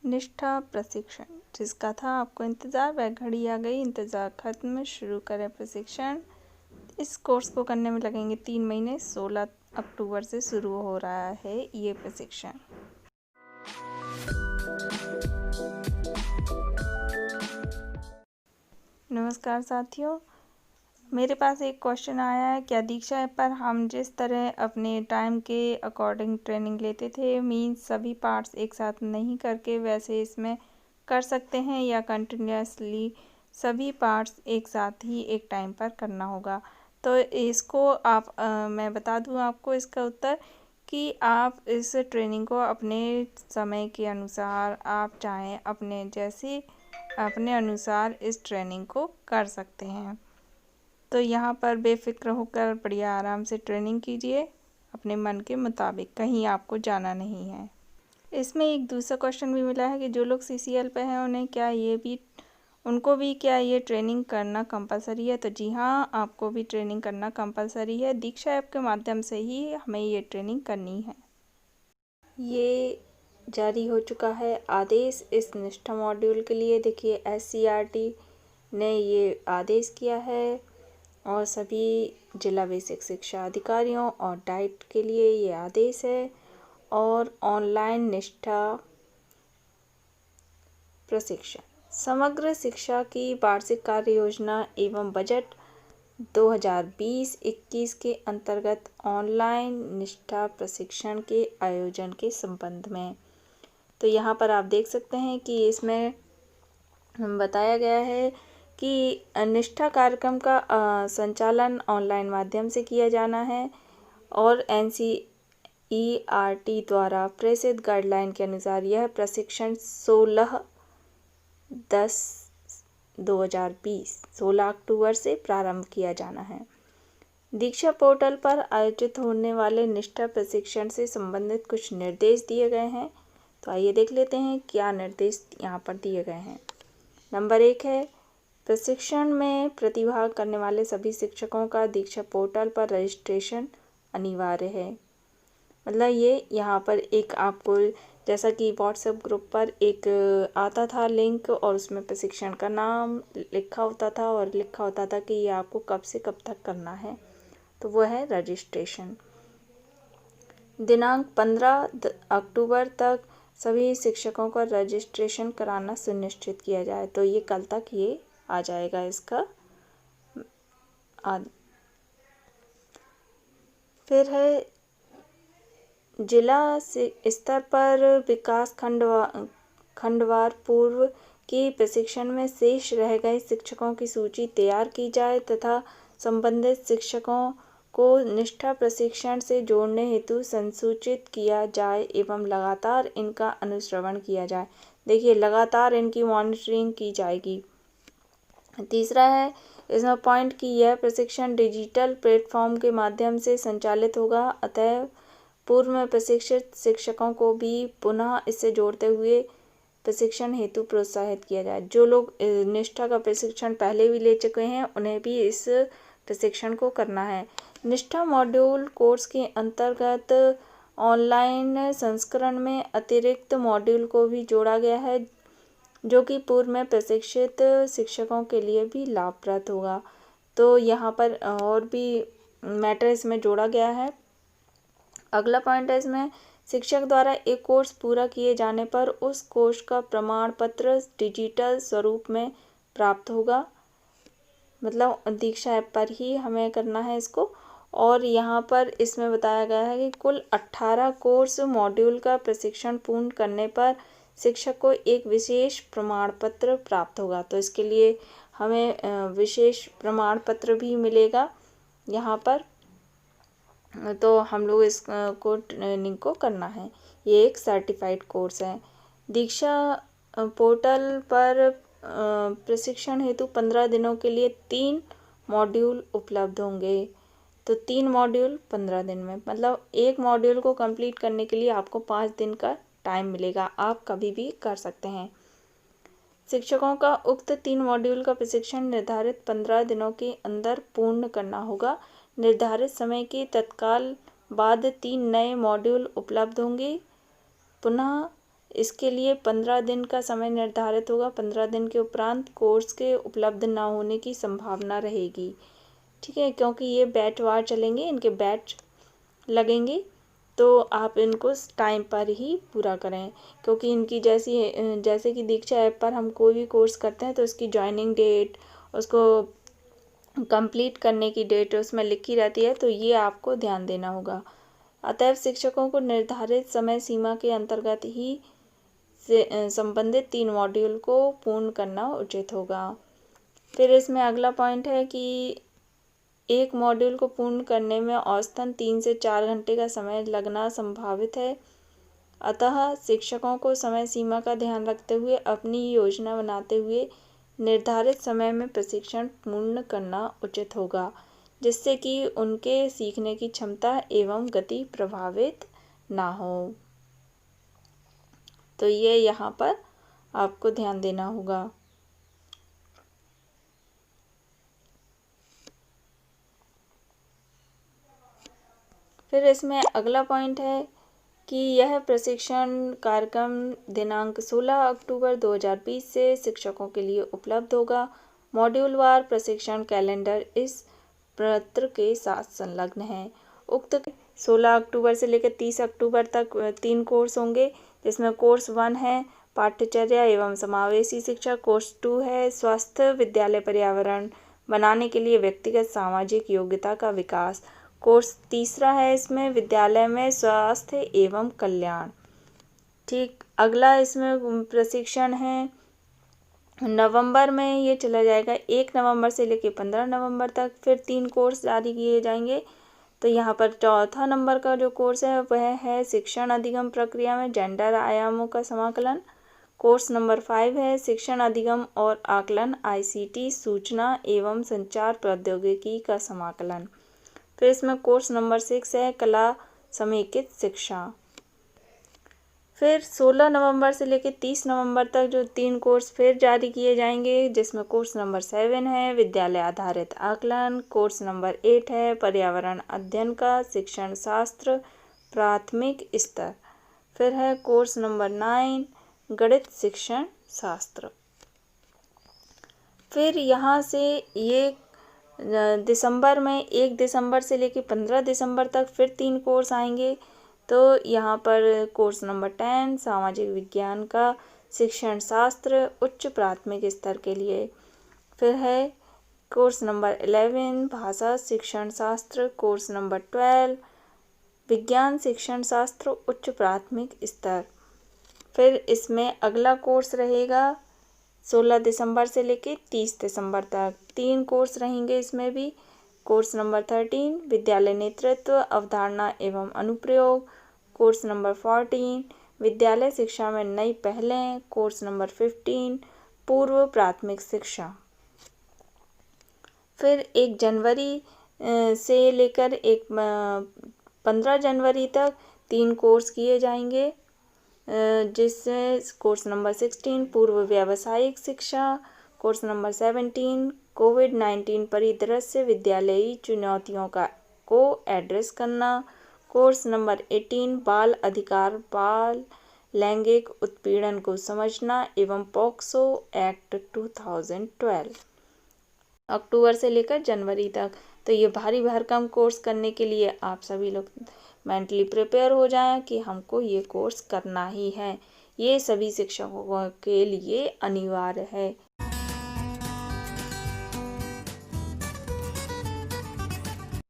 निष्ठा प्रशिक्षण, जिसका था आपको इंतज़ार, वह घड़ी आ गई, इंतज़ार खत्म, शुरू करें प्रशिक्षण। इस कोर्स को करने में लगेंगे 3 महीने। 16 अक्टूबर से शुरू हो रहा है ये प्रशिक्षण। नमस्कार साथियों, मेरे पास एक क्वेश्चन आया है, क्या दीक्षा ऐप पर हम जिस तरह अपने टाइम के अकॉर्डिंग ट्रेनिंग लेते थे, मीन्स सभी पार्ट्स एक साथ नहीं करके, वैसे इसमें कर सकते हैं या कंटिन्यूसली सभी पार्ट्स एक साथ ही एक टाइम पर करना होगा? तो इसको मैं बता दूं आपको इसका उत्तर कि आप इस ट्रेनिंग को अपने समय के अनुसार, आप चाहें अपने अनुसार इस ट्रेनिंग को कर सकते हैं। तो यहाँ पर बेफिक्र होकर बढ़िया आराम से ट्रेनिंग कीजिए अपने मन के मुताबिक, कहीं आपको जाना नहीं है। इसमें एक दूसरा क्वेश्चन भी मिला है कि जो लोग CCL पे हैं उनको भी क्या ये ट्रेनिंग करना कंपलसरी है? तो जी हाँ, आपको भी ट्रेनिंग करना कंपलसरी है। दीक्षा ऐप के माध्यम से ही हमें ये ट्रेनिंग करनी है। ये जारी हो चुका है आदेश इस निष्ठा मॉड्यूल के लिए। देखिए SCERT ने ये आदेश किया है और सभी जिला बेसिक शिक्षा अधिकारियों और डाइट के लिए ये आदेश है। और ऑनलाइन निष्ठा प्रशिक्षण, समग्र शिक्षा की वार्षिक कार्य योजना एवं बजट 2020-21 के अंतर्गत ऑनलाइन निष्ठा प्रशिक्षण के आयोजन के संबंध में। तो यहाँ पर आप देख सकते हैं कि इसमें बताया गया है कि निष्ठा कार्यक्रम का संचालन ऑनलाइन माध्यम से किया जाना है और NCERT द्वारा प्रेषित गाइडलाइन के अनुसार यह प्रशिक्षण 16 अक्टूबर से प्रारंभ किया जाना है। दीक्षा पोर्टल पर आयोजित होने वाले निष्ठा प्रशिक्षण से संबंधित कुछ निर्देश दिए गए हैं। तो आइए देख लेते हैं क्या निर्देश यहाँ पर दिए गए हैं। नंबर 1 है, प्रशिक्षण में प्रतिभाग करने वाले सभी शिक्षकों का दीक्षा पोर्टल पर रजिस्ट्रेशन अनिवार्य है। मतलब ये यहाँ पर एक आपको, जैसा कि व्हाट्सएप ग्रुप पर एक आता था लिंक और उसमें प्रशिक्षण का नाम लिखा होता था और लिखा होता था कि ये आपको कब से कब तक करना है, तो वो है रजिस्ट्रेशन। दिनांक 15 अक्टूबर तक सभी शिक्षकों का रजिस्ट्रेशन कराना सुनिश्चित किया जाए। तो ये कल तक ये आ जाएगा इसका फिर है, जिला स्तर पर विकास खंडवार पूर्व के प्रशिक्षण में शेष रह गए शिक्षकों की सूची तैयार की जाए तथा संबंधित शिक्षकों को निष्ठा प्रशिक्षण से जोड़ने हेतु संसूचित किया जाए एवं लगातार इनका अनुश्रवण किया जाए। देखिए, लगातार इनकी मॉनिटरिंग की जाएगी। तीसरा है इसमें पॉइंट कि यह प्रशिक्षण डिजिटल प्लेटफॉर्म के माध्यम से संचालित होगा, अतः पूर्व में प्रशिक्षित शिक्षकों को भी पुनः इससे जोड़ते हुए प्रशिक्षण हेतु प्रोत्साहित किया जाए। जो लोग निष्ठा का प्रशिक्षण पहले भी ले चुके हैं उन्हें भी इस प्रशिक्षण को करना है। निष्ठा मॉड्यूल कोर्स के अंतर्गत ऑनलाइन संस्करण में अतिरिक्त मॉड्यूल को भी जोड़ा गया है जो कि पूर्व में प्रशिक्षित शिक्षकों के लिए भी लाभप्रद होगा। तो यहाँ पर और भी मैटर इसमें जोड़ा गया है। अगला पॉइंट है इसमें, शिक्षक द्वारा एक कोर्स पूरा किए जाने पर उस कोर्स का प्रमाण पत्र डिजिटल स्वरूप में प्राप्त होगा। मतलब दीक्षा ऐप पर ही हमें करना है इसको। और यहाँ पर इसमें बताया गया है कि कुल 18 कोर्स मॉड्यूल का प्रशिक्षण पूर्ण करने पर शिक्षक को एक विशेष प्रमाण पत्र प्राप्त होगा। तो इसके लिए हमें विशेष प्रमाण पत्र भी मिलेगा यहाँ पर। तो हम लोग इस ट्रेनिंग को करना है। ये एक सर्टिफाइड कोर्स है। दीक्षा पोर्टल पर प्रशिक्षण हेतु 15 दिनों के लिए 3 मॉड्यूल उपलब्ध होंगे। तो 3 मॉड्यूल 15 दिन में, मतलब एक मॉड्यूल को कंप्लीट करने के लिए आपको 5 दिन का टाइम मिलेगा। आप कभी भी कर सकते हैं। शिक्षकों का उक्त 3 मॉड्यूल का प्रशिक्षण निर्धारित 15 दिनों के अंदर पूर्ण करना होगा। निर्धारित समय के तत्काल बाद 3 नए मॉड्यूल उपलब्ध होंगे। पुनः इसके लिए 15 दिन का समय निर्धारित होगा। 15 दिन के उपरांत कोर्स के उपलब्ध ना होने की संभावना रहेगी। ठीक है, क्योंकि ये बैच वार चलेंगे, इनके बैच लगेंगे, तो आप इनको टाइम पर ही पूरा करें। क्योंकि इनकी जैसे कि दीक्षा ऐप पर हम कोई भी कोर्स करते हैं तो उसकी ज्वाइनिंग डेट, उसको कंप्लीट करने की डेट उसमें लिखी रहती है, तो ये आपको ध्यान देना होगा। अतएव शिक्षकों को निर्धारित समय सीमा के अंतर्गत ही संबंधित 3 मॉड्यूल को पूर्ण करना उचित होगा। फिर इसमें अगला पॉइंट है कि एक मॉड्यूल को पूर्ण करने में औसतन 3 से 4 घंटे का समय लगना संभावित है। अतः शिक्षकों को समय सीमा का ध्यान रखते हुए अपनी योजना बनाते हुए निर्धारित समय में प्रशिक्षण पूर्ण करना उचित होगा, जिससे कि उनके सीखने की क्षमता एवं गति प्रभावित ना हो। तो ये यहाँ पर आपको ध्यान देना होगा। फिर इसमें अगला पॉइंट है कि यह प्रशिक्षण कार्यक्रम दिनांक 16 अक्टूबर 2020 से शिक्षकों के लिए उपलब्ध होगा। मॉड्यूलवार प्रशिक्षण कैलेंडर इस पत्र के साथ संलग्न है। उक्त 16 अक्टूबर से लेकर 30 अक्टूबर तक 3 कोर्स होंगे, जिसमें कोर्स 1 है पाठ्यचर्या एवं समावेशी शिक्षा, कोर्स 2 है स्वस्थ विद्यालय पर्यावरण बनाने के लिए व्यक्तिगत सामाजिक योग्यता का विकास, कोर्स 3 है इसमें विद्यालय में स्वास्थ्य एवं कल्याण। ठीक, अगला इसमें प्रशिक्षण है नवंबर में, ये चला जाएगा 1 नवंबर से लेकर 15 नवंबर तक। फिर 3 कोर्स जारी किए जाएंगे। तो यहाँ पर चौथा नंबर का जो कोर्स है वह है शिक्षण अधिगम प्रक्रिया में जेंडर आयामों का समाकलन। कोर्स नंबर 5 है शिक्षण अधिगम और आकलन ICT सूचना एवं संचार प्रौद्योगिकी का समाकलन। फिर इसमें कोर्स नंबर 6 है कला समेकित शिक्षा। फिर 16 नवंबर से लेकर 30 नवंबर तक जो 3 कोर्स फिर जारी किए जाएंगे, जिसमें कोर्स नंबर 7 है विद्यालय आधारित आकलन, कोर्स नंबर 8 है पर्यावरण अध्ययन का शिक्षण शास्त्र प्राथमिक स्तर, फिर है कोर्स नंबर 9 गणित शिक्षण शास्त्र। फिर यहाँ से ये दिसंबर में 1 दिसंबर से लेकर 15 दिसंबर तक फिर 3 कोर्स आएंगे। तो यहाँ पर कोर्स नंबर 10 सामाजिक विज्ञान का शिक्षण शास्त्र उच्च प्राथमिक स्तर के लिए, फिर है कोर्स नंबर 11 भाषा शिक्षण शास्त्र, कोर्स नंबर 12 विज्ञान शिक्षण शास्त्र उच्च प्राथमिक स्तर। फिर इसमें अगला कोर्स रहेगा 16 दिसंबर से लेकर 30 दिसंबर तक 3 कोर्स रहेंगे इसमें भी। कोर्स नंबर 13 विद्यालय नेतृत्व अवधारणा एवं अनुप्रयोग, कोर्स नंबर 14 विद्यालय शिक्षा में नई पहलें, कोर्स नंबर 15 पूर्व प्राथमिक शिक्षा। फिर 1 जनवरी से लेकर 15 जनवरी तक 3 कोर्स किए जाएंगे, जिससे कोर्स नंबर 16 पूर्व व्यावसायिक शिक्षा, कोर्स नंबर 17 कोविड-19 परिदृश्य विद्यालयी चुनौतियों को एड्रेस करना, कोर्स नंबर 18 बाल अधिकार बाल लैंगिक उत्पीड़न को समझना एवं पॉक्सो एक्ट 2012 अक्टूबर से लेकर जनवरी तक। तो ये भारी भरकम कोर्स करने के लिए आप सभी लोग मेंटली प्रिपेयर हो जाएं कि हमको ये कोर्स करना ही है। ये सभी शिक्षकों के लिए अनिवार्य है।